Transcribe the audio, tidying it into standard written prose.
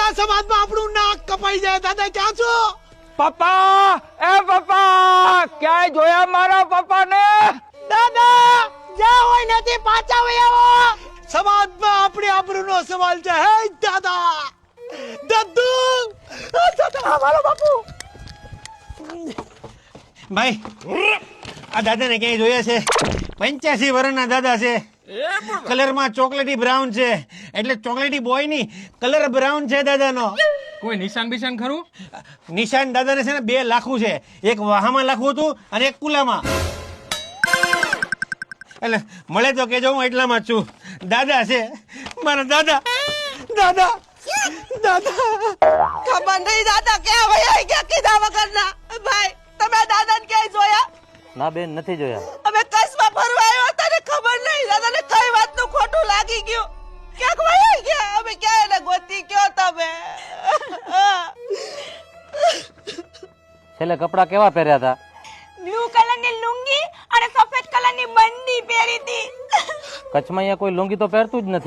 દાદા સમાજમાં આપણું નાક કપાઈ જાય. દાદા ક્યાં છો? પપ્પા, એ પપ્પા, ક્યાંય જોયા મારા પપ્પાને? દાદા જ્યાં હોય નથી પાછા વહી આવો. સમાજમાં આપણી આબરૂનો સવાલ છે. હે દાદા દદ્દુ દાદા મારો બાપુ. ભાઈ આ દાદાને ક્યાંય જોયા છે? 85 વર્ષના દાદા છે. કલરમાં ચોકલેટી બ્રાઉન છે, એટલે ચોકલેટી બોય ની કલર બ્રાઉન છે દાદાનો. કોઈ નિશાન બિશાન ખરું? નિશાન દાદાને છે ને 2 લાખું છે. એક વાહામાં લાખું હતું અને એક કુલામાં. એટલે મળે તો કેજો, હું એટલામાં જ છું. દાદા છે મારા દાદા. દાદા દાદા ખબર નહીં દાદા ક્યાં વયા ગયા કીધા વગરના. ભાઈ તમે દાદાને ક્યાંય જોયા? ના બેન, નથી જોયા. અમે કસમાં ફરવા આવ્યા હતા ને ખબર નહીં દાદાને કઈ વાતનું ખોટું લાગી ગયું. ક્યાંક વયા ગયા. અમે ક્યાં એને ગોતી કયો તમે? છેલ્લે કપડાં કેવા પહેર્યા હતા? બ્લુ કલરની લુંગી અને સફેદ કલરની બંડી પહેરી હતી. કચ્છમાં અહીંયા કોઈ લુંગી તો પહેરતું જ નથી.